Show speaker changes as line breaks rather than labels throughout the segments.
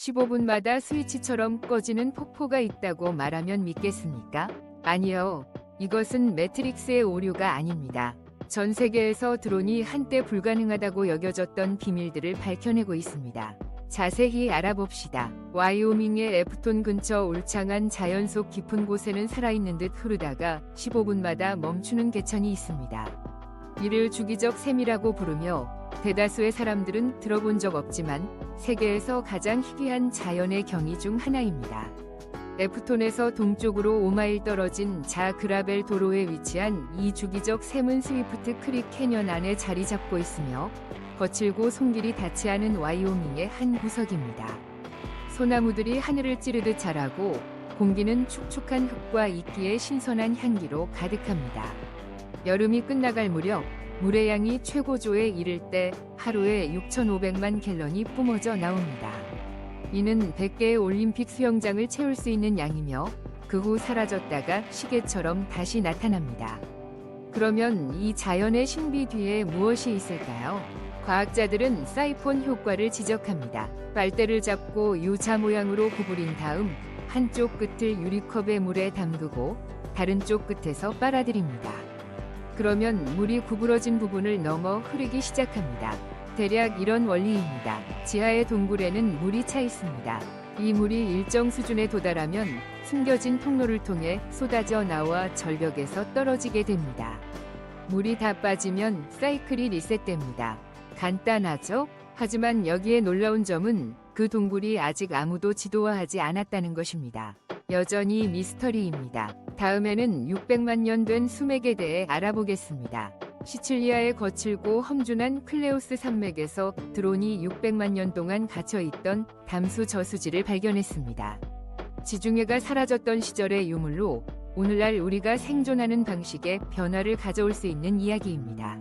15분마다 스위치처럼 꺼지는 폭포가 있다고 말하면 믿겠습니까? 아니요. 이것은 매트릭스의 오류가 아닙니다. 전 세계에서 드론이 한때 불가능하다고 여겨졌던 비밀들을 밝혀내고 있습니다. 자세히 알아봅시다. 와이오밍의 에프톤 근처 울창한 자연 속 깊은 곳에는 살아있는 듯 흐르다가 15분마다 멈추는 개천이 있습니다. 이를 주기적 샘이라고 부르며 대다수의 사람들은 들어본 적 없지만 세계에서 가장 희귀한 자연의 경이 중 하나입니다. 에프톤에서 동쪽으로 5마일 떨어진 자그라벨 도로에 위치한 이 주기적 샘은 스위프트 크릭 캐년 안에 자리 잡고 있으며 거칠고 손길이 닿지 않은 와이오밍의 한 구석입니다. 소나무들이 하늘을 찌르듯 자라고 공기는 축축한 흙과 이끼의 신선한 향기로 가득합니다. 여름이 끝나갈 무렵 물의 양이 최고조에 이를 때 하루에 6,500만 갤런이 뿜어져 나옵니다. 이는 100개의 올림픽 수영장을 채울 수 있는 양이며 그 후 사라졌다가 시계처럼 다시 나타납니다. 그러면 이 자연의 신비 뒤에 무엇이 있을까요? 과학자들은 사이폰 효과를 지적합니다. 빨대를 잡고 U자 모양으로 구부린 다음 한쪽 끝을 유리컵의 물에 담그고 다른 쪽 끝에서 빨아들입니다. 그러면 물이 구부러진 부분을 넘어 흐르기 시작합니다. 대략 이런 원리입니다. 지하의 동굴에는 물이 차 있습니다. 이 물이 일정 수준에 도달하면 숨겨진 통로를 통해 쏟아져 나와 절벽에서 떨어지게 됩니다. 물이 다 빠지면 사이클이 리셋됩니다. 간단하죠? 하지만 여기에 놀라운 점은 그 동굴이 아직 아무도 지도화하지 않았다는 것입니다. 여전히 미스터리입니다. 다음에는 600만 년 된 수맥에 대해 알아보겠습니다. 시칠리아의 거칠고 험준한 클레오스 산맥에서 드론이 600만 년 동안 갇혀있던 담수 저수지를 발견했습니다. 지중해가 사라졌던 시절의 유물로 오늘날 우리가 생존하는 방식에 변화를 가져올 수 있는 이야기입니다.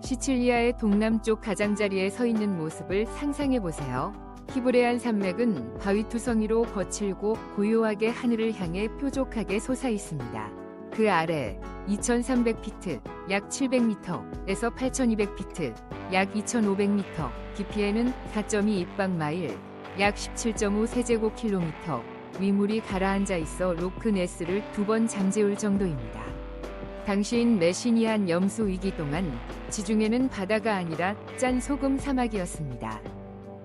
시칠리아의 동남쪽 가장자리에 서 있는 모습을 상상해보세요. 히브레안 산맥은 바위투성이로 거칠고 고요하게 하늘을 향해 뾰족하게 솟아 있습니다. 그 아래 2300피트, 약 700m에서 8200피트, 약 2500m 깊이에는 4.2 입방마일, 약 17.5 세제곱킬로미터 위물이 가라앉아 있어 로크네스를 2번 잠재울 정도입니다. 당시인 메시니안 염수 위기 동안 지중해는 바다가 아니라 짠 소금 사막이었습니다.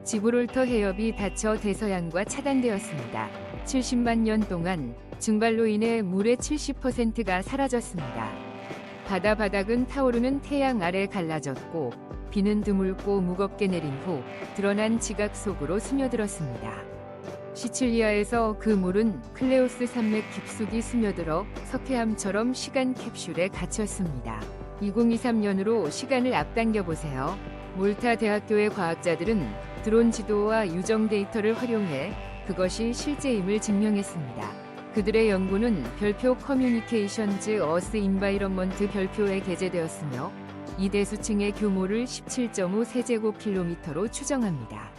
지브롤터 해협이 닫혀 대서양과 차단되었습니다. 70만 년 동안 증발로 인해 물의 70%가 사라졌습니다. 바다 바닥은 타오르는 태양 아래 갈라졌고 비는 드물고 무겁게 내린 후 드러난 지각 속으로 스며들었습니다. 시칠리아에서 그 물은 클레오스 산맥 깊숙이 스며들어 석회암처럼 시간 캡슐에 갇혔습니다. 2023년으로 시간을 앞당겨 보세요. 몰타 대학교의 과학자들은 드론 지도와 유정 데이터를 활용해 그것이 실제임을 증명했습니다. 그들의 연구는 별표 커뮤니케이션즈 어스 인바이런먼트 별표에 게재되었으며 이 대수층의 규모를 17.5 세제곱킬로미터로 추정합니다.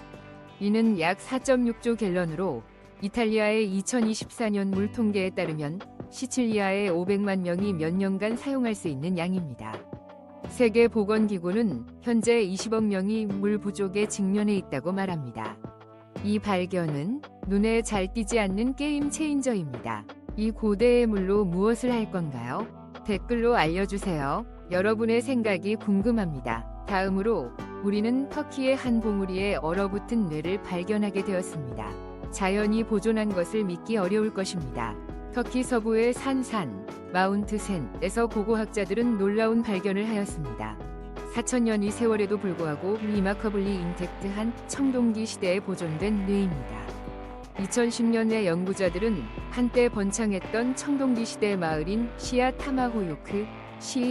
이는 약 4.6조 갤런으로 이탈리아의 2024년 물 통계에 따르면 시칠리아의 500만 명이 몇 년간 사용할 수 있는 양입니다. 세계보건기구는 현재 20억 명이 물 부족에 직면해 있다고 말합니다. 이 발견은 눈에 잘 띄지 않는 게임 체인저입니다. 이 고대의 물로 무엇을 할 건가요? 댓글로 알려주세요. 여러분의 생각이 궁금합니다. 다음으로 우리는 터키의 한 봉우리에 얼어붙은 뇌를 발견하게 되었습니다. 자연이 보존한 것을 믿기 어려울 것입니다. 터키 서부의 마운트 센에서 고고학자들은 놀라운 발견을 하였습니다. 4000년의 세월에도 불구하고 리마커블리 인택트한 청동기 시대에 보존된 뇌입니다. 2010년에 연구자들은 한때 번창했던 청동기 시대 마을인 시이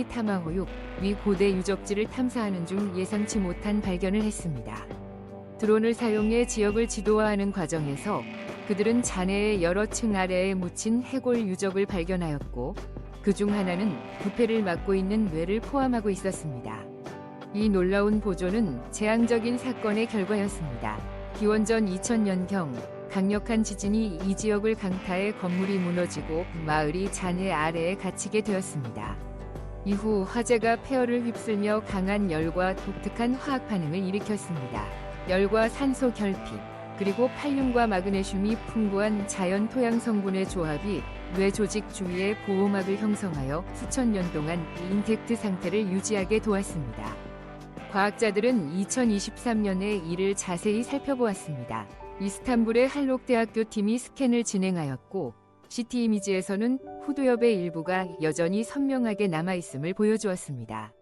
타마호육 위 고대 유적지를 탐사하는 중 예상치 못한 발견을 했습니다. 드론을 사용해 지역을 지도화하는 과정에서 그들은 잔해의 여러 층 아래에 묻힌 해골 유적을 발견하였고 그 중 하나는 부패를 맡고 있는 뇌를 포함하고 있었습니다. 이 놀라운 보존은 재앙적인 사건의 결과였습니다. 기원전 2000년경 강력한 지진이 이 지역을 강타해 건물이 무너지고 마을이 잔해 아래에 갇히게 되었습니다. 이후 화재가 폐허를 휩쓸며 강한 열과 독특한 화학 반응을 일으켰습니다. 열과 산소 결핍, 그리고 칼륨과 마그네슘이 풍부한 자연 토양 성분의 조합이 뇌 조직 주위에 보호막을 형성하여 수천 년 동안 인택트 상태를 유지하게 도왔습니다. 과학자들은 2023년에 이를 자세히 살펴보았습니다. 이스탄불의 할록대학교 팀이 스캔을 진행하였고 CT 이미지에서는 후두엽의 일부가 여전히 선명하게 남아있음을 보여주었습니다.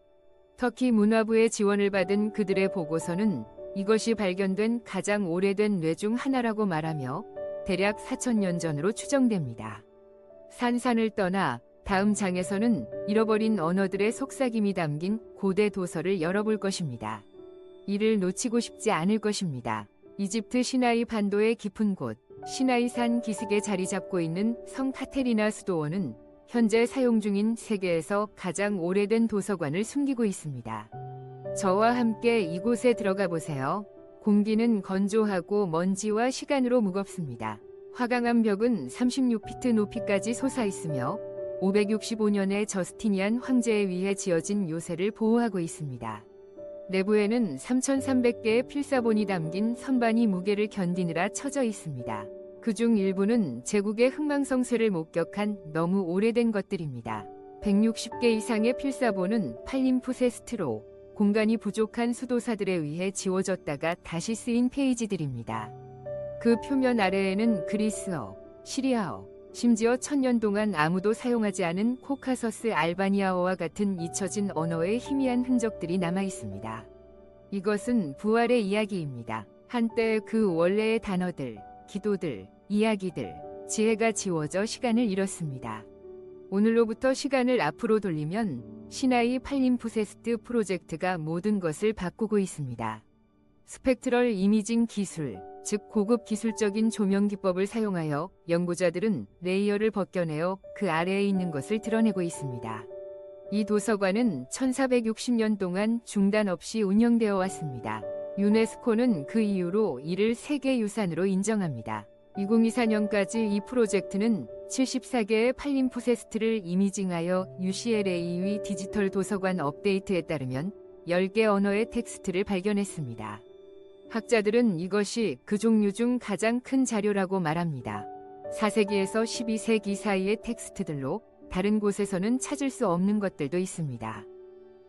터키 문화부의 지원을 받은 그들의 보고서는 이것이 발견된 가장 오래된 뇌 중 하나라고 말하며 대략 4,000년 전으로 추정됩니다. 산산을 떠나 다음 장에서는 잃어버린 언어들의 속삭임이 담긴 고대 도서를 열어볼 것입니다. 이를 놓치고 싶지 않을 것입니다. 이집트 시나이 반도의 깊은 곳, 시나이산 기슭에 자리 잡고 있는 성 카테리나 수도원은 현재 사용 중인 세계에서 가장 오래된 도서관을 숨기고 있습니다. 저와 함께 이곳에 들어가 보세요. 공기는 건조하고 먼지와 시간으로 무겁습니다. 화강암 벽은 36피트 높이까지 솟아있으며 565년에 저스티니안 황제에 의해 지어진 요새를 보호하고 있습니다. 내부에는 3,300개의 필사본이 담긴 선반이 무게를 견디느라 처져 있습니다. 그중 일부는 제국의 흥망성쇠를 목격한 너무 오래된 것들입니다. 160개 이상의 필사본은 팔림푸세스트로 공간이 부족한 수도사들에 의해 지워졌다가 다시 쓰인 페이지들입니다. 그 표면 아래에는 그리스어, 시리아어, 심지어 1000년 동안 아무도 사용하지 않은 코카서스 알바니아어와 같은 잊혀진 언어의 희미한 흔적들이 남아 있습니다. 이것은 부활의 이야기입니다. 한때 그 원래의 단어들, 기도들, 이야기들, 지혜가 지워져 시간을 잃었습니다. 오늘로부터 시간을 앞으로 돌리면 시나이 팔림푸세스트 프로젝트가 모든 것을 바꾸고 있습니다. 스펙트럴 이미징 기술, 즉 고급 기술적인 조명 기법을 사용하여 연구자들은 레이어를 벗겨내어 그 아래에 있는 것을 드러내고 있습니다. 이 도서관은 1460년 동안 중단 없이 운영되어 왔습니다. 유네스코는 그 이후로 이를 세계유산으로 인정합니다. 2024년까지 이 프로젝트는 74개의 팔림푸세스트를 이미징하여 UCLA 디지털 도서관 업데이트에 따르면 10개 언어의 텍스트를 발견했습니다. 학자들은 이것이 그 종류 중 가장 큰 자료라고 말합니다. 4세기에서 12세기 사이의 텍스트들로 다른 곳에서는 찾을 수 없는 것들도 있습니다.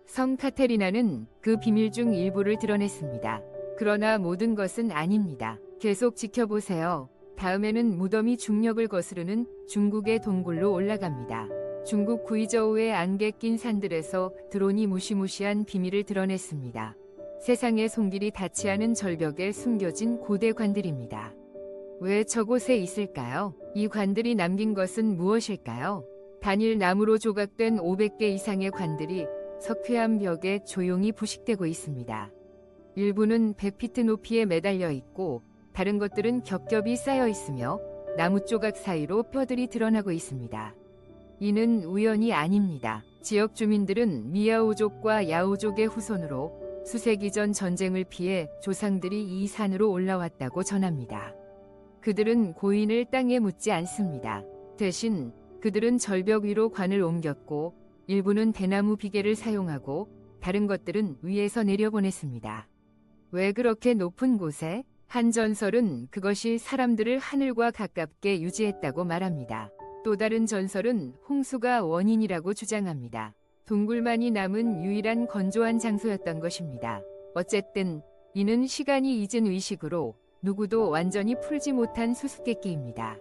성 카테리나는 그 비밀 중 일부를 드러냈습니다. 그러나 모든 것은 아닙니다. 계속 지켜보세요. 다음에는 무덤이 중력을 거스르는 중국의 동굴로 올라갑니다. 중국 구이저우의 안개 낀 산들에서 드론이 무시무시한 비밀을 드러냈습니다. 세상의 손길이 닿지 않은 절벽에 숨겨진 고대 관들입니다. 왜 저곳에 있을까요? 이 관들이 남긴 것은 무엇일까요? 단일 나무로 조각된 500개 이상의 관들이 석회암 벽에 조용히 부식되고 있습니다. 일부는 100피트 높이에 매달려 있고 다른 것들은 겹겹이 쌓여 있으며 나무 조각 사이로 뼈들이 드러나고 있습니다. 이는 우연이 아닙니다. 지역 주민들은 미야오족과 야오족의 후손으로 수세기 전 전쟁을 피해 조상들이 이 산으로 올라왔다고 전합니다. 그들은 고인을 땅에 묻지 않습니다. 대신 그들은 절벽 위로 관을 옮겼고 일부는 대나무 비계를 사용하고 다른 것들은 위에서 내려보냈습니다. 왜 그렇게 높은 곳에? 한 전설은 그것이 사람들을 하늘과 가깝게 유지했다고 말합니다. 또 다른 전설은 홍수가 원인이라고 주장합니다. 동굴만이 남은 유일한 건조한 장소였던 것입니다. 어쨌든 이는 시간이 잊은 의식으로 누구도 완전히 풀지 못한 수수께끼입니다.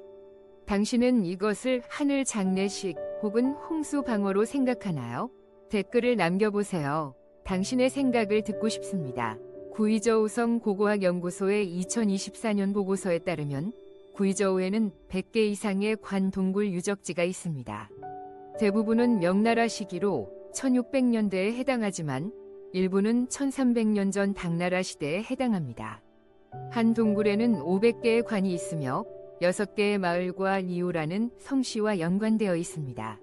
당신은 이것을 하늘 장례식 혹은 홍수 방어로 생각하나요? 댓글을 남겨보세요. 당신의 생각을 듣고 싶습니다. 구이저우성 고고학 연구소의 2024년 보고서에 따르면 구이저우에는 100개 이상의 관 동굴 유적지가 있습니다. 대부분은 명나라 시기로 1600년대에 해당하지만 일부는 1300년 전 당나라 시대에 해당합니다. 한 동굴에는 500개의 관이 있으며 6개의 마을과 리우라는 성씨와 연관되어 있습니다.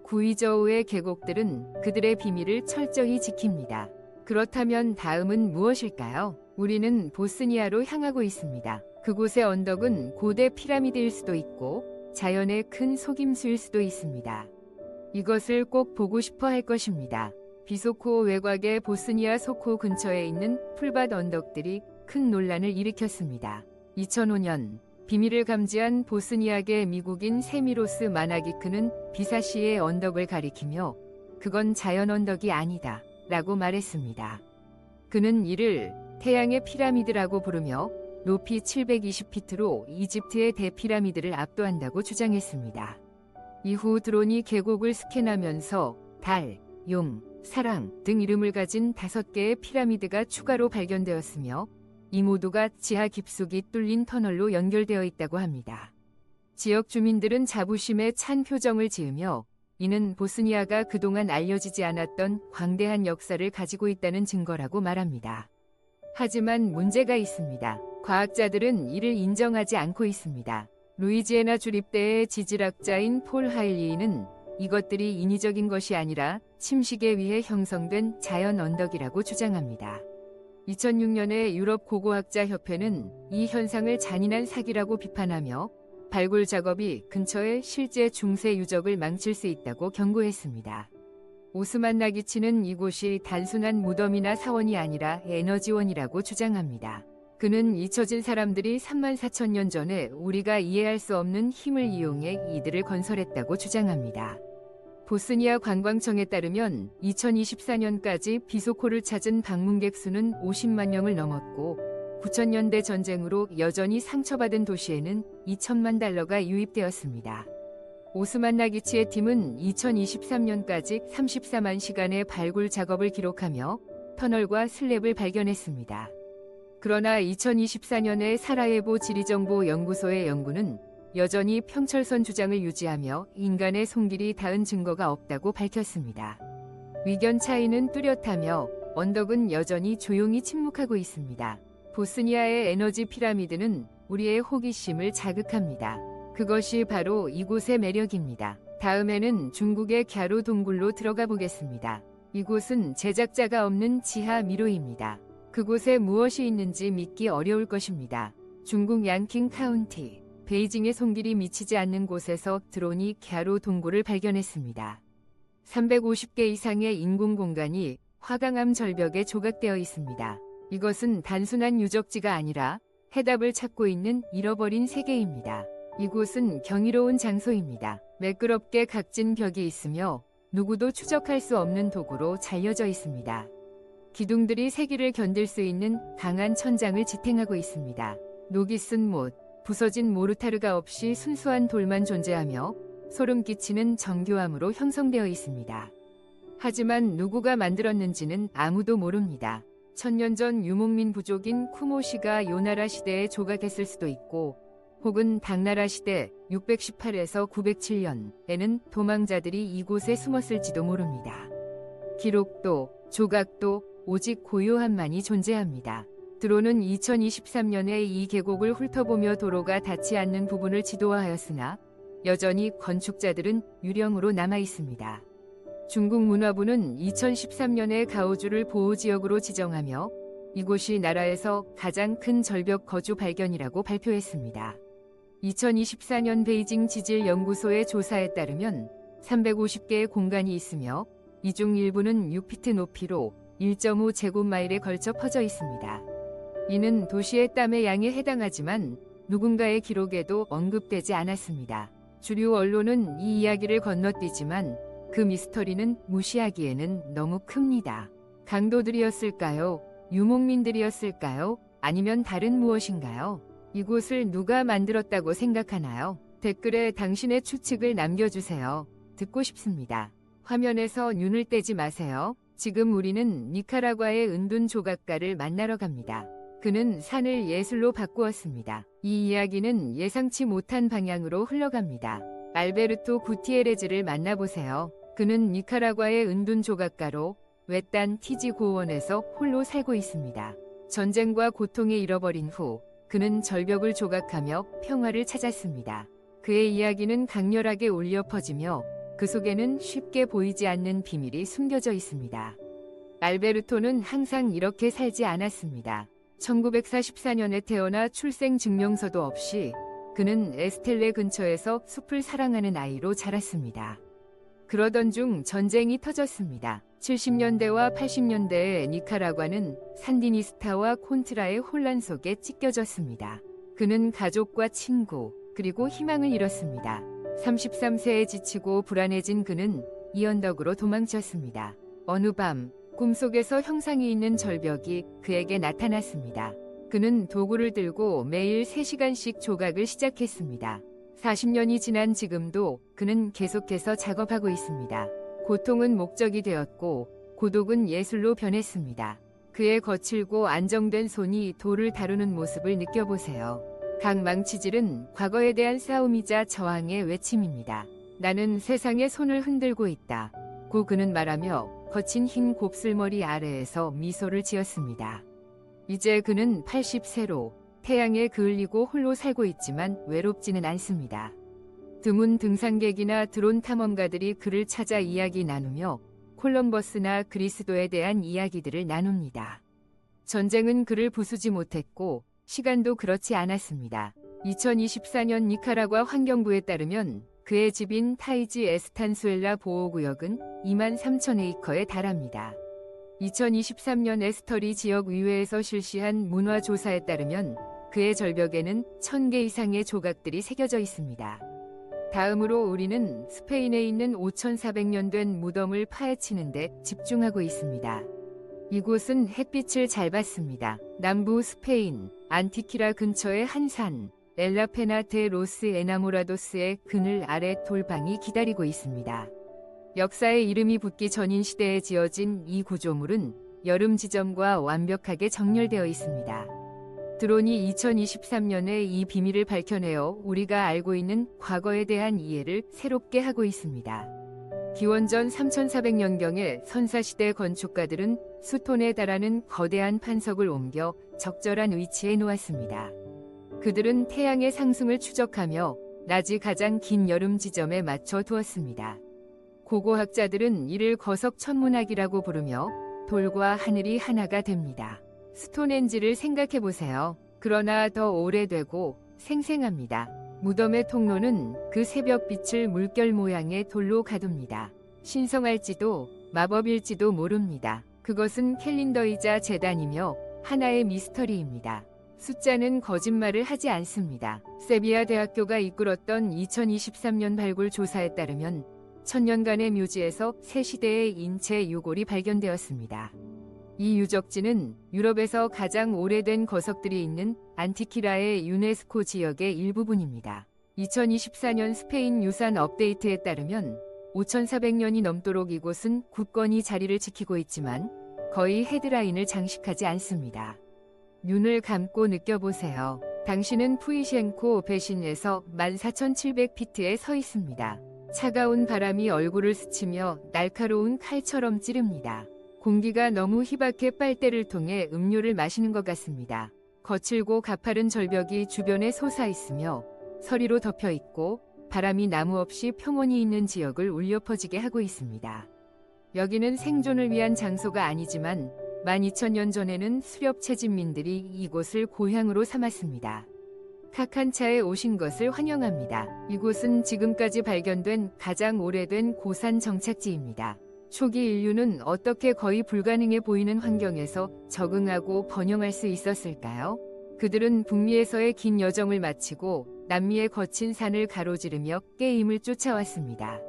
구이저우의 계곡들은 그들의 비밀을 철저히 지킵니다. 그렇다면 다음은 무엇일까요? 우리는 보스니아로 향하고 있습니다. 그곳의 언덕은 고대 피라미드일 수도 있고 자연의 큰 속임수일 수도 있습니다. 이것을 꼭 보고 싶어 할 것입니다. 비소코 외곽의 보스니아 소코 근처에 있는 풀밭 언덕들이 큰 논란을 일으켰습니다. 2005년 비밀을 감지한 보스니아계 미국인 세미로스 마나기크는 비사시의 언덕을 가리키며 그건 자연 언덕이 아니다 라고 말했습니다. 그는 이를 태양의 피라미드라고 부르며 높이 720피트로 이집트의 대피라미드를 압도한다고 주장했습니다. 이후 드론이 계곡을 스캔하면서 달, 용, 사랑 등 이름을 가진 5개의 피라미드가 추가로 발견되었으며 이 모두가 지하 깊숙이 뚫린 터널로 연결되어 있다고 합니다. 지역 주민들은 자부심에 찬 표정을 지으며 이는 보스니아가 그동안 알려지지 않았던 광대한 역사를 가지고 있다는 증거라고 말합니다. 하지만 문제가 있습니다. 과학자들은 이를 인정하지 않고 있습니다. 루이지애나 주립대의 지질학자인 폴 하일리는 이것들이 인위적인 것이 아니라 침식에 의해 형성된 자연 언덕이라고 주장합니다. 2006년에 유럽 고고학자 협회는 이 현상을 잔인한 사기라고 비판하며 발굴 작업이 근처의 실제 중세 유적을 망칠 수 있다고 경고했습니다. 오스만 나기치는 이곳이 단순한 무덤이나 사원이 아니라 에너지원이라고 주장합니다. 그는 잊혀진 사람들이 34,000년 전에 우리가 이해할 수 없는 힘을 이용해 이들을 건설했다고 주장합니다. 보스니아 관광청에 따르면 2024년까지 비소코를 찾은 방문객 수는 50만 명을 넘었고 9000년대 전쟁으로 여전히 상처받은 도시에는 2천만 달러가 유입되었습니다. 오스만 나기치의 팀은 2023년까지 34만 시간의 발굴 작업을 기록하며 터널과 슬랩을 발견했습니다. 그러나 2024년에 사라예보 지리정보연구소의 연구는 여전히 평철선 주장을 유지하며 인간의 손길이 닿은 증거가 없다고 밝혔습니다. 위견 차이는 뚜렷하며 언덕은 여전히 조용히 침묵하고 있습니다. 보스니아의 에너지 피라미드는 우리의 호기심을 자극합니다. 그것이 바로 이곳의 매력입니다. 다음에는 중국의 갸루 동굴로 들어가 보겠습니다. 이곳은 제작자가 없는 지하 미로입니다. 그곳에 무엇이 있는지 믿기 어려울 것입니다. 중국 양킹 카운티, 베이징의 손길이 미치지 않는 곳에서 드론이 갸루 동굴을 발견했습니다. 350개 이상의 인공 공간이 화강암 절벽에 조각되어 있습니다. 이것은 단순한 유적지가 아니라 해답을 찾고 있는 잃어버린 세계입니다. 이곳은 경이로운 장소입니다. 매끄럽게 각진 벽이 있으며 누구도 추적할 수 없는 도구로 잘려져 있습니다. 기둥들이 세기를 견딜 수 있는 강한 천장을 지탱하고 있습니다. 녹이 쓴 못, 부서진 모르타르가 없이 순수한 돌만 존재하며 소름 끼치는 정교함으로 형성되어 있습니다. 하지만 누구가 만들었는지는 아무도 모릅니다. 1000년 전 유목민 부족인 쿠모시가 요나라 시대에 조각했을 수도 있고 혹은 당나라 시대 618에서 907년에는 도망자들이 이곳에 숨었을지도 모릅니다. 기록도 조각도 오직 고요함만이 존재합니다. 드론은 2023년에 이 계곡을 훑어보며 도로가 닿지 않는 부분을 지도화하였으나 여전히 건축자들은 유령으로 남아 있습니다. 중국 문화부는 2013년에 가오주를 보호지역으로 지정하며 이곳이 나라에서 가장 큰 절벽 거주 발견이라고 발표했습니다. 2024년 베이징 지질연구소의 조사에 따르면 350개의 공간이 있으며 이 중 일부는 6피트 높이로 1.5제곱마일에 걸쳐 퍼져 있습니다. 이는 도시의 땀의 양에 해당하지만 누군가의 기록에도 언급되지 않았습니다. 주류 언론은 이 이야기를 건너뛰지만 그 미스터리는 무시하기에는 너무 큽니다. 강도들이었을까요? 유목민들이었을까요? 아니면 다른 무엇인가요? 이곳을 누가 만들었다고 생각하나요? 댓글에 당신의 추측을 남겨주세요. 듣고 싶습니다. 화면에서 눈을 떼지 마세요. 지금 우리는 니카라과의 은둔 조각가를 만나러 갑니다. 그는 산을 예술로 바꾸었습니다. 이 이야기는 예상치 못한 방향으로 흘러갑니다. 알베르토 구티에레즈를 만나보세요. 그는 니카라과의 은둔 조각가로 외딴 티지 고원에서 홀로 살고 있습니다. 전쟁과 고통에 잃어버린 후 그는 절벽을 조각하며 평화를 찾았습니다. 그의 이야기는 강렬하게 울려 퍼지며 그 속에는 쉽게 보이지 않는 비밀이 숨겨져 있습니다. 알베르토는 항상 이렇게 살지 않았습니다. 1944년에 태어나 출생 증명서도 없이 그는 에스텔레 근처에서 숲을 사랑하는 아이로 자랐습니다. 그러던 중 전쟁이 터졌습니다. 70년대와 80년대의 니카라과는 산디니스타와 콘트라의 혼란 속에 찢겨졌습니다. 그는 가족과 친구, 그리고 희망을 잃었습니다. 33세에 지치고 불안해진 그는 이 언덕으로 도망쳤습니다. 어느 밤, 꿈속에서 형상이 있는 절벽이 그에게 나타났습니다. 그는 도구를 들고 매일 3시간씩 조각을 시작했습니다. 40년이 지난 지금도 그는 계속해서 작업하고 있습니다. 고통은 목적이 되었고 고독은 예술로 변했습니다. 그의 거칠고 안정된 손이 돌을 다루는 모습을 느껴보세요. 각 망치질은 과거에 대한 싸움이자 저항의 외침입니다. 나는 세상의 손을 흔들고 있다. 고 그는 말하며 거친 흰 곱슬머리 아래에서 미소를 지었습니다. 이제 그는 80세로 태양에 그을리고 홀로 살고 있지만 외롭지는 않습니다. 드문 등산객이나 드론 탐험가들이 그를 찾아 이야기 나누며 콜럼버스나 그리스도에 대한 이야기들을 나눕니다. 전쟁은 그를 부수지 못했고 시간도 그렇지 않았습니다. 2024년 니카라과 환경부에 따르면 그의 집인 타이지 에스탄수엘라 보호구역은 23,000에이커에 달합니다. 2023년 에스터리 지역의회에서 실시한 문화조사에 따르면 그의 절벽에는 1,000개 이상의 조각들이 새겨져 있습니다. 다음으로 우리는 스페인에 있는 5,400년 된 무덤을 파헤치는데 집중하고 있습니다. 이곳은 햇빛을 잘 받습니다. 남부 스페인, 안티키라 근처의 한 산, 엘라페나 데 로스 에나모라도스의 그늘 아래 돌방이 기다리고 있습니다. 역사에 이름이 붙기 전인 시대에 지어진 이 구조물은 여름 지점과 완벽하게 정렬되어 있습니다. 드론이 2023년에 이 비밀을 밝혀내어 우리가 알고 있는 과거에 대한 이해를 새롭게 하고 있습니다. 기원전 3400년경에 선사시대 건축가들은 수톤에 달하는 거대한 판석을 옮겨 적절한 위치에 놓았습니다. 그들은 태양의 상승을 추적하며 낮이 가장 긴 여름 지점에 맞춰 두었습니다. 고고학자들은 이를 거석천문학이라고 부르며 돌과 하늘이 하나가 됩니다. 스톤헨지를 생각해 보세요. 그러나 더 오래되고 생생합니다. 무덤의 통로는 그 새벽빛을 물결 모양의 돌로 가둡니다. 신성할지도 마법일지도 모릅니다. 그것은 캘린더이자 재단이며 하나의 미스터리입니다. 숫자는 거짓말을 하지 않습니다. 세비야 대학교가 이끌었던 2023년 발굴 조사에 따르면 1000년간의 묘지에서 세 시대의 인체 유골이 발견되었습니다. 이 유적지는 유럽에서 가장 오래된 거석들이 있는 안티키라의 유네스코 지역의 일부분입니다. 2024년 스페인 유산 업데이트에 따르면 5,400년이 넘도록 이곳은 굳건히 자리를 지키고 있지만 거의 헤드라인을 장식하지 않습니다. 눈을 감고 느껴보세요. 당신은 푸이셴코 배신에서 14,700피트에 서 있습니다. 차가운 바람이 얼굴을 스치며 날카로운 칼처럼 찌릅니다. 공기가 너무 희박해 빨대를 통해 음료를 마시는 것 같습니다. 거칠고 가파른 절벽이 주변에 솟아있으며 서리로 덮여있고 바람이 나무 없이 평온이 있는 지역을 울려 퍼지게 하고 있습니다. 여기는 생존을 위한 장소가 아니지만 12,000년 전에는 수렵 채집민들이 이곳을 고향으로 삼았습니다. 카칸차에 오신 것을 환영합니다. 이곳은 지금까지 발견된 가장 오래된 고산 정착지입니다. 초기 인류는 어떻게 거의 불가능해 보이는 환경에서 적응하고 번영할 수 있었을까요? 그들은 북미에서의 긴 여정을 마치고 남미의 거친 산을 가로지르며 게임을 쫓아왔습니다.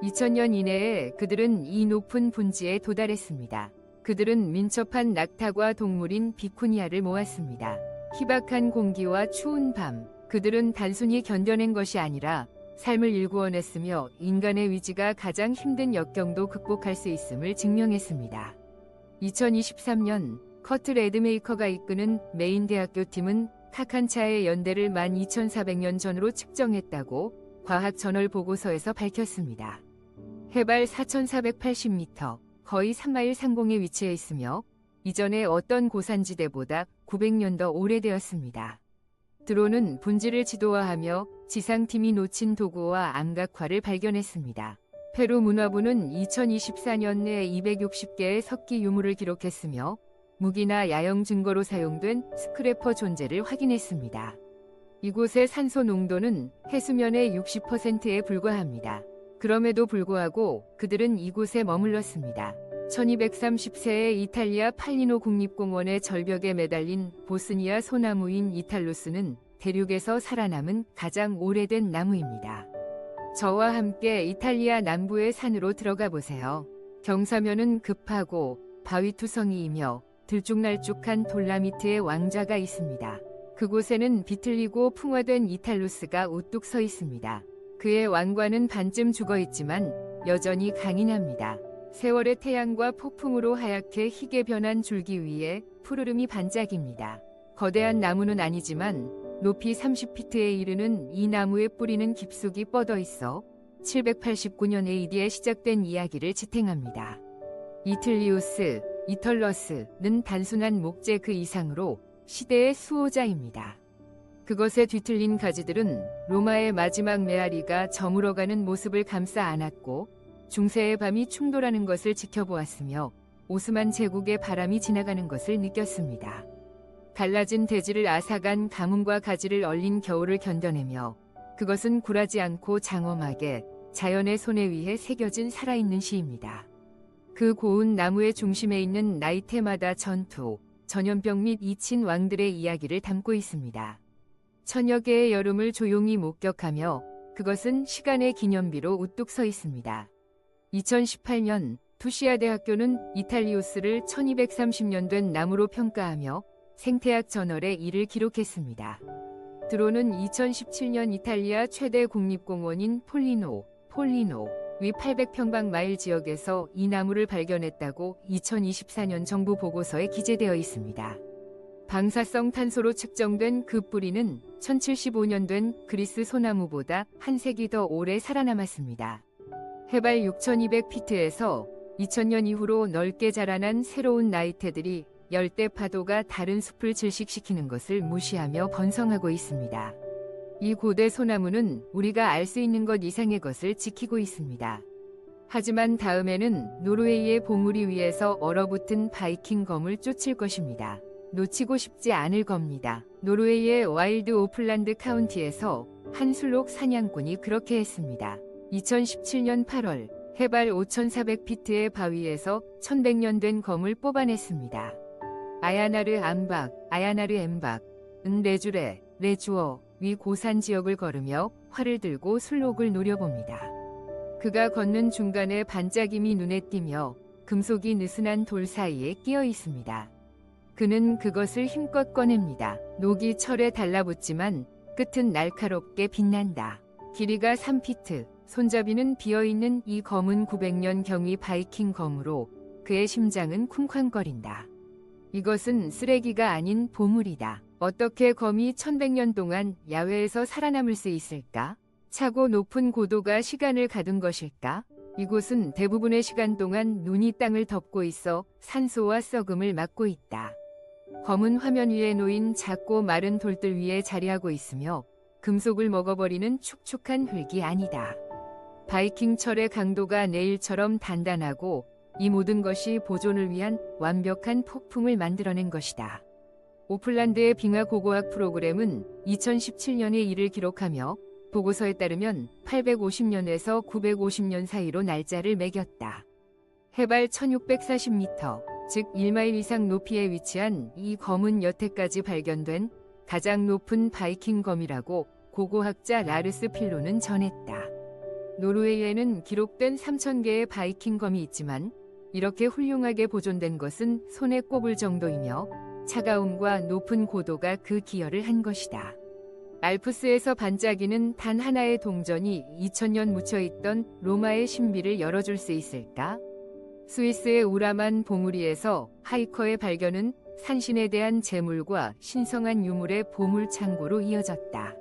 2000년 이내에 그들은 이 높은 분지에 도달했습니다. 그들은 민첩한 낙타과 동물인 비쿠니아를 모았습니다. 희박한 공기와 추운 밤, 그들은 단순히 견뎌낸 것이 아니라 삶을 일구어냈으며 인간의 위지가 가장 힘든 역경도 극복할 수 있음을 증명했습니다. 2023년 커트 레드메이커가 이끄는 메인 대학교 팀은 카칸차의 연대를 12,400년 전으로 측정했다고 과학 저널 보고서에서 밝혔습니다. 해발 4,480m, 거의 3마일 상공에 위치해 있으며 이전의 어떤 고산지대보다 900년 더 오래되었습니다. 드론은 분지를 지도화하며 지상팀이 놓친 도구와 암각화를 발견했습니다. 페루 문화부는 2024년 내 260개의 석기 유물을 기록했으며 무기나 야영 증거로 사용된 스크래퍼 존재를 확인했습니다. 이곳의 산소 농도는 해수면의 60%에 불과합니다. 그럼에도 불구하고 그들은 이곳에 머물렀습니다. 1230세의 이탈리아 팔리노 국립공원의 절벽에 매달린 보스니아 소나무인 이탈루스는 대륙에서 살아남은 가장 오래된 나무입니다. 저와 함께 이탈리아 남부의 산으로 들어가 보세요. 경사면은 급하고 바위투성이이며 들쭉날쭉한 돌라미트의 왕좌가 있습니다. 그곳에는 비틀리고 풍화된 이탈루스가 우뚝 서 있습니다. 그의 왕관은 반쯤 죽어있지만 여전히 강인합니다. 세월의 태양과 폭풍으로 하얗게 희게 변한 줄기 위에 푸르름이 반짝입니다. 거대한 나무는 아니지만 높이 30피트에 이르는 이 나무의 뿌리는 깊숙이 뻗어 있어 789년 AD에 시작된 이야기를 지탱합니다. 이틀리우스, 이털러스는 단순한 목재 그 이상으로 시대의 수호자입니다. 그것에 뒤틀린 가지들은 로마의 마지막 메아리가 저물어가는 모습을 감싸 안았고 중세의 밤이 충돌하는 것을 지켜보았으며 오스만 제국의 바람이 지나가는 것을 느꼈습니다. 갈라진 대지를 앗아간 가뭄과 가지를 얼린 겨울을 견뎌내며 그것은 굴하지 않고 장엄하게 자연의 손에 의해 새겨진 살아있는 시입니다. 그 고운 나무의 중심에 있는 나이테마다 전투, 전염병 및 이친 왕들의 이야기를 담고 있습니다. 천여 개의 여름을 조용히 목격하며 그것은 시간의 기념비로 우뚝 서 있습니다. 2018년 투시아 대학교는 이탈리우스를 1230년 된 나무로 평가하며 생태학 저널에 이를 기록했습니다. 드론은 2017년 이탈리아 최대 국립공원인 폴리노 위 800평방마일 지역에서 이 나무를 발견했다고 2024년 정부 보고서에 기재되어 있습니다. 방사성 탄소로 측정된 그 뿌리는 1075년 된 그리스 소나무보다 한 세기 더 오래 살아남았습니다. 해발 6200피트에서 2000년 이후로 넓게 자라난 새로운 나이테들이 열대 파도가 다른 숲을 질식시키는 것을 무시하며 번성하고 있습니다. 이 고대 소나무는 우리가 알 수 있는 것 이상의 것을 지키고 있습니다. 하지만 다음에는 노르웨이의 봉우리 위에서 얼어붙은 바이킹 검을 쫓을 것입니다. 놓치고 싶지 않을 겁니다. 노르웨이의 와일드 오플란드 카운티에서 한 술록 사냥꾼이 그렇게 했습니다. 2017년 8월 해발 5400피트의 바위에서 1100년 된 검을 뽑아냈습니다. 아야나르 암박, 아야나르 엠박, 레주레, 레주어 위 고산 지역을 걸으며 활을 들고 술록을 노려봅니다. 그가 걷는 중간에 반짝임이 눈에 띄며 금속이 느슨한 돌 사이에 끼어 있습니다. 그는 그것을 힘껏 꺼냅니다. 녹이 철에 달라붙지만 끝은 날카롭게 빛난다. 길이가 3피트, 손잡이는 비어있는 이 검은 900년 경위 바이킹 검으로 그의 심장은 쿵쾅거린다. 이것은 쓰레기가 아닌 보물이다. 어떻게 검이 1100년 동안 야외에서 살아남을 수 있을까? 차고 높은 고도가 시간을 가둔 것일까? 이곳은 대부분의 시간 동안 눈이 땅을 덮고 있어 산소와 썩음을 막고 있다. 검은 화면 위에 놓인 작고 마른 돌들 위에 자리하고 있으며 금속을 먹어버리는 축축한 흙이 아니다. 바이킹 철의 강도가 내일처럼 단단하고 이 모든 것이 보존을 위한 완벽한 폭풍을 만들어낸 것이다. 오플란드의 빙하 고고학 프로그램은 2017년에 이를 기록하며 보고서에 따르면 850년에서 950년 사이로 날짜를 매겼다. 해발 1640m, 즉 1마일 이상 높이에 위치한 이 검은 여태까지 발견된 가장 높은 바이킹 검이라고 고고학자 라르스 필로는 전했다. 노르웨이에는 기록된 3000개의 바이킹 검이 있지만 이렇게 훌륭하게 보존된 것은 손에 꼽을 정도이며 차가움과 높은 고도가 그 기여를 한 것이다. 알프스에서 반짝이는 단 하나의 동전이 2000년 묻혀있던 로마의 신비를 열어줄 수 있을까? 스위스의 우람한 봉우리에서 하이커의 발견은 산신에 대한 제물과 신성한 유물의 보물 창고로 이어졌다.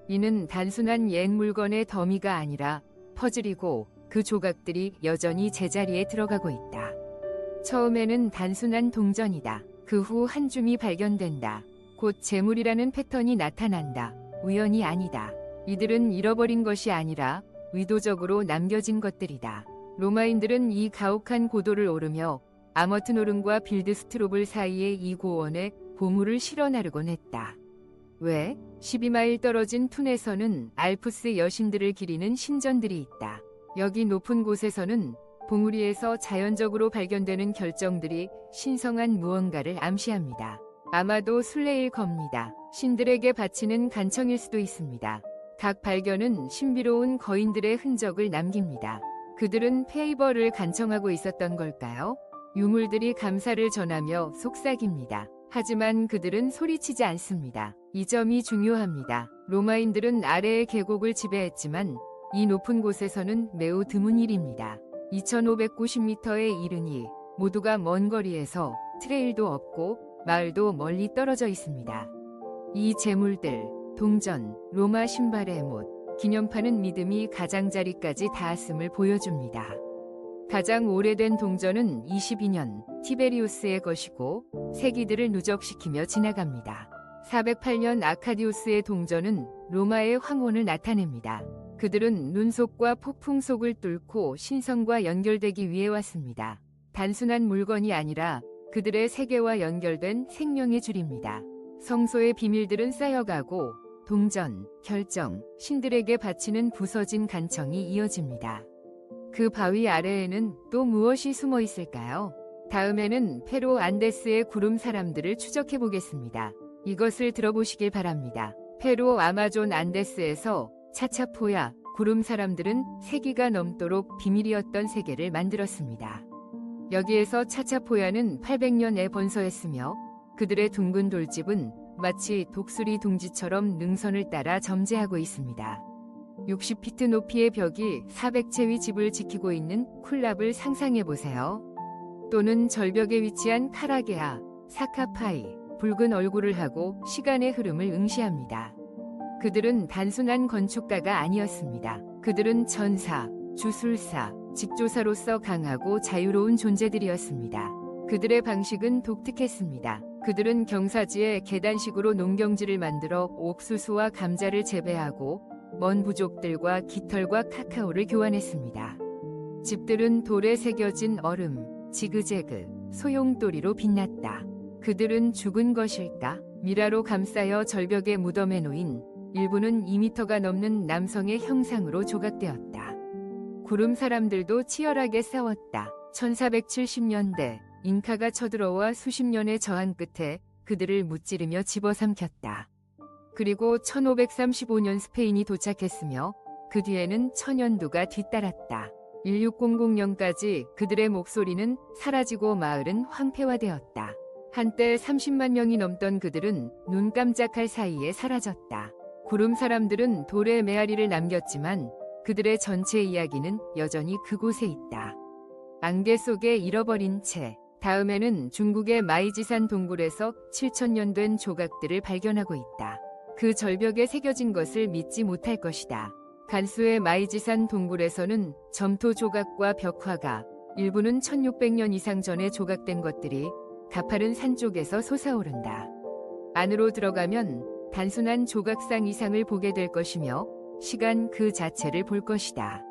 이는 단순한 옛 물건의 더미가 아니라 퍼즐이고 그 조각들이 여전히 제자리에 들어가고 있다. 처음에는 단순한 동전이다. 그 후 한 줌이 발견된다. 곧 재물이라는 패턴이 나타난다. 우연이 아니다. 이들은 잃어버린 것이 아니라 의도적으로 남겨진 것들이다. 로마인들은 이 가혹한 고도를 오르며 아머트노른과 빌드스트로블 사이의 이 고원에 보물을 실어 나르곤 했다. 왜? 12마일 떨어진 툰에서는 알프스 여신들을 기리는 신전들이 있다. 여기 높은 곳에서는 봉우리에서 자연적으로 발견되는 결정들이 신성한 무언가를 암시합니다. 아마도 순례일 겁니다. 신들에게 바치는 간청일 수도 있습니다. 각 발견은 신비로운 거인들의 흔적을 남깁니다. 그들은 페이버를 간청하고 있었던 걸까요? 유물들이 감사를 전하며 속삭입니다. 하지만 그들은 소리치지 않습니다. 이 점이 중요합니다. 로마인들은 아래의 계곡을 지배했지만 이 높은 곳에서는 매우 드문 일입니다. 2590m에 이르니 모두가 먼 거리에서 트레일도 없고 마을도 멀리 떨어져 있습니다. 이 재물들, 동전, 로마 신발의 못, 기념판은 믿음이 가장자리까지 닿았음을 보여줍니다. 가장 오래된 동전은 22년 티베리우스의 것이고 세기들을 누적시키며 지나갑니다. 408년 아카디우스의 동전은 로마의 황혼을 나타냅니다. 그들은 눈속과 폭풍 속을 뚫고 신성과 연결되기 위해 왔습니다. 단순한 물건이 아니라 그들의 세계와 연결된 생명의 줄입니다. 성소의 비밀들은 쌓여가고 동전, 결정, 신들에게 바치는 부서진 간청이 이어집니다. 그 바위 아래에는 또 무엇이 숨어 있을까요? 다음에는 페루 안데스의 구름 사람들을 추적해 보겠습니다. 이것을 들어보시길 바랍니다. 페루 아마존 안데스에서 차차포야 구름 사람들은 세기가 넘도록 비밀이었던 세계를 만들었습니다. 여기에서 차차포야는 800년에 번서했으며 그들의 둥근 돌집은 마치 독수리 둥지처럼 능선을 따라 점재하고 있습니다. 60피트 높이의 벽이 400채의 집을 지키고 있는 쿨랍을 상상해보세요. 또는 절벽에 위치한 카라게아, 사카파이, 붉은 얼굴을 하고 시간의 흐름을 응시합니다. 그들은 단순한 건축가가 아니었습니다. 그들은 전사, 주술사, 직조사로서 강하고 자유로운 존재들이었습니다. 그들의 방식은 독특했습니다. 그들은 경사지에 계단식으로 농경지를 만들어 옥수수와 감자를 재배하고 먼 부족들과 깃털과 카카오를 교환했습니다. 집들은 돌에 새겨진 얼음, 지그재그, 소용돌이로 빛났다. 그들은 죽은 것일까? 미라로 감싸여 절벽에 무덤에 놓인 일부는 2미터가 넘는 남성의 형상으로 조각되었다. 구름 사람들도 치열하게 싸웠다. 1470년대 잉카가 쳐들어와 수십 년의 저항 끝에 그들을 무찌르며 집어삼켰다. 그리고 1535년 스페인이 도착했으며 그 뒤에는 천연두가 뒤따랐다. 1600년까지 그들의 목소리는 사라지고 마을은 황폐화되었다. 한때 30만 명이 넘던 그들은 눈 깜짝할 사이에 사라졌다. 구름 사람들은 돌의 메아리를 남겼지만 그들의 전체 이야기는 여전히 그곳에 있다. 안개 속에 잃어버린 채 다음에는 중국의 마이지산 동굴에서 7000년 된 조각들을 발견하고 있다. 그 절벽에 새겨진 것을 믿지 못할 것이다. 간수의 마이지산 동굴에서는 점토 조각과 벽화가 일부는 1600년 이상 전에 조각된 것들이 가파른 산 쪽에서 솟아오른다. 안으로 들어가면 단순한 조각상 이상을 보게 될 것이며 시간 그 자체를 볼 것이다.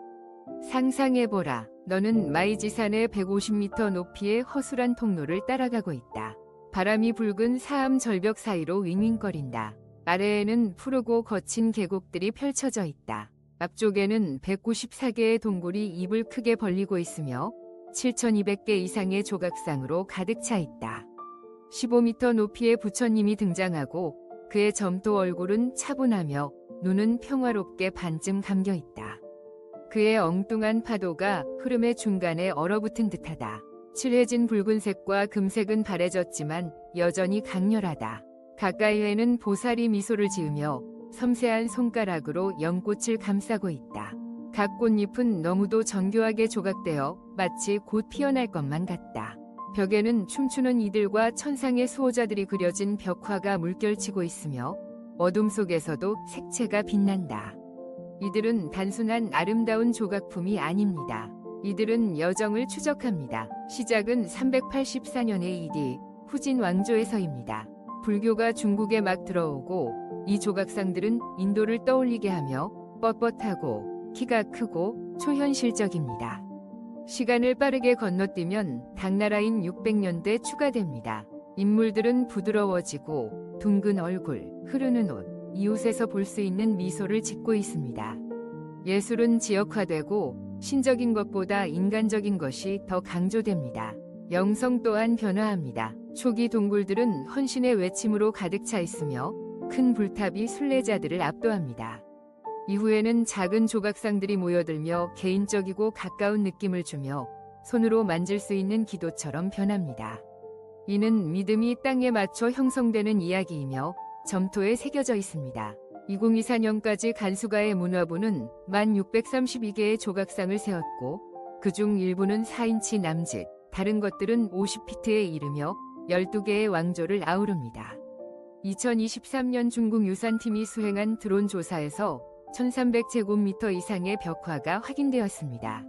상상해보라. 너는 마이지산의 150m 높이의 허술한 통로를 따라가고 있다. 바람이 붉은 사암 절벽 사이로 윙윙거린다. 아래에는 푸르고 거친 계곡들이 펼쳐져 있다. 앞쪽에는 194개의 동굴이 입을 크게 벌리고 있으며 7200개 이상의 조각상으로 가득 차 있다. 15m 높이의 부처님이 등장하고 그의 점토 얼굴은 차분하며 눈은 평화롭게 반쯤 감겨 있다. 그의 엉뚱한 파도가 흐름의 중간에 얼어붙은 듯하다. 칠해진 붉은색과 금색은 바래졌지만 여전히 강렬하다. 가까이에는 보살이 미소를 지으며 섬세한 손가락으로 연꽃을 감싸고 있다. 각 꽃잎은 너무도 정교하게 조각되어 마치 곧 피어날 것만 같다. 벽에는 춤추는 이들과 천상의 수호자들이 그려진 벽화가 물결치고 있으며 어둠 속에서도 색채가 빛난다. 이들은 단순한 아름다운 조각품이 아닙니다. 이들은 여정을 추적합니다. 시작은 384년의 이디 후진 왕조에서입니다. 불교가 중국에 막 들어오고 이 조각상들은 인도를 떠올리게 하며 뻣뻣하고 키가 크고 초현실적입니다. 시간을 빠르게 건너뛰면 당나라인 600년대 추가됩니다. 인물들은 부드러워지고 둥근 얼굴, 흐르는 옷, 이웃에서 볼 수 있는 미소를 짓고 있습니다. 예술은 지역화되고 신적인 것보다 인간적인 것이 더 강조됩니다. 영성 또한 변화합니다. 초기 동굴들은 헌신의 외침으로 가득 차 있으며 큰 불탑이 순례자들을 압도합니다. 이후에는 작은 조각상들이 모여들며 개인적이고 가까운 느낌을 주며 손으로 만질 수 있는 기도처럼 변합니다. 이는 믿음이 땅에 맞춰 형성되는 이야기이며 점토에 새겨져 있습니다. 2024년까지 간수가의 문화부는 1632개의 조각상을 세웠고 그중 일부는 4인치 남짓, 다른 것들은 50피트에 이르며 12개의 왕조를 아우릅니다. 2023년 중국 유산팀이 수행한 드론 조사에서 1300제곱미터 이상의 벽화가 확인되었습니다.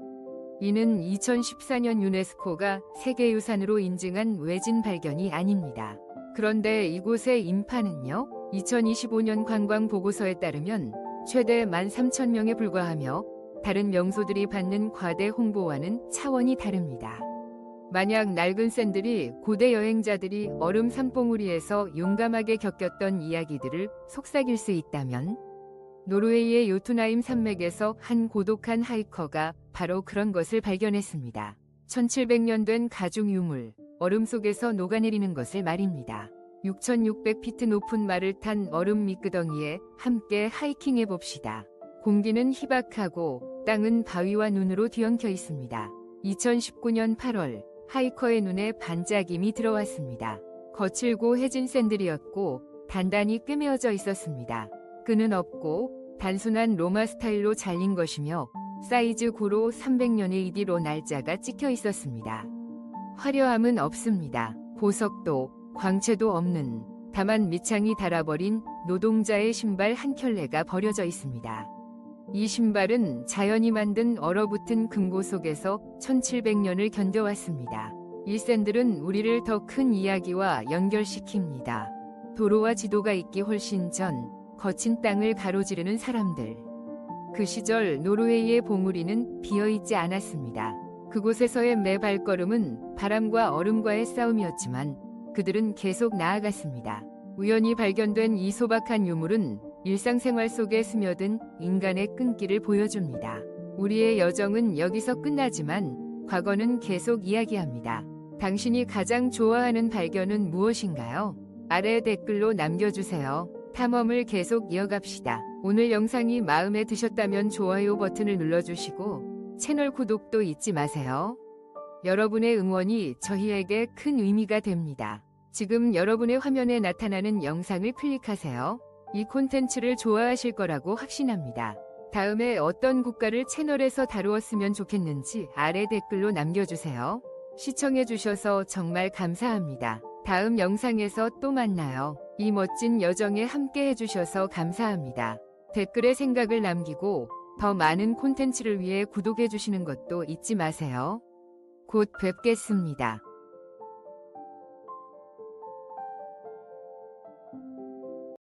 이는 2014년 유네스코가 세계유산으로 인증한 외진 발견이 아닙니다. 그런데 이곳의 인파는요? 2025년 관광보고서에 따르면 최대 13,000명에 불과하며 다른 명소들이 받는 과대 홍보와는 차원이 다릅니다. 만약 낡은 샌들이 고대 여행자들이 얼음 산봉우리에서 용감하게 겪었던 이야기들을 속삭일 수 있다면 노르웨이의 요투나임 산맥에서 한 고독한 하이커가 바로 그런 것을 발견했습니다. 1700년 된 가죽 유물, 얼음 속에서 녹아내리는 것을 말입니다. 6,600피트 높은 말을 탄 얼음 밑구덩이에 함께 하이킹해 봅시다. 공기는 희박하고 땅은 바위와 눈으로 뒤엉켜 있습니다. 2019년 8월 하이커의 눈에 반짝임이 들어왔습니다. 거칠고 해진 샌들이었고 단단히 꿰매어져 있었습니다. 끈은 없고 단순한 로마 스타일로 잘린 것이며 사이즈 9로 300년의 이디로 날짜가 찍혀 있었습니다. 화려함은 없습니다. 보석도 광채도 없는 다만 밑창이 닳아버린 노동자의 신발 한 켤레가 버려져 있습니다. 이 신발은 자연이 만든 얼어붙은 금고 속에서 1700년을 견뎌왔습니다. 이 샌들은 우리를 더 큰 이야기와 연결시킵니다. 도로와 지도가 있기 훨씬 전 거친 땅을 가로지르는 사람들. 그 시절 노르웨이의 봉우리는 비어있지 않았습니다. 그곳에서의 매 발걸음은 바람과 얼음과의 싸움이었지만 그들은 계속 나아갔습니다. 우연히 발견된 이 소박한 유물은 일상생활 속에 스며든 인간의 끈기를 보여줍니다. 우리의 여정은 여기서 끝나지만 과거는 계속 이야기합니다. 당신이 가장 좋아하는 발견은 무엇인가요? 아래 댓글로 남겨주세요. 탐험을 계속 이어갑시다. 오늘 영상이 마음에 드셨다면 좋아요 버튼을 눌러주시고 채널 구독도 잊지 마세요. 여러분의 응원이 저희에게 큰 의미가 됩니다. 지금 여러분의 화면에 나타나는 영상을 클릭하세요. 이 콘텐츠를 좋아하실 거라고 확신합니다. 다음에 어떤 국가를 채널에서 다루었으면 좋겠는지 아래 댓글로 남겨주세요. 시청해주셔서 정말 감사합니다. 다음 영상에서 또 만나요. 이 멋진 여정에 함께 해주셔서 감사합니다. 댓글에 생각을 남기고 더 많은 콘텐츠를 위해 구독해주시는 것도 잊지 마세요. 곧 뵙겠습니다.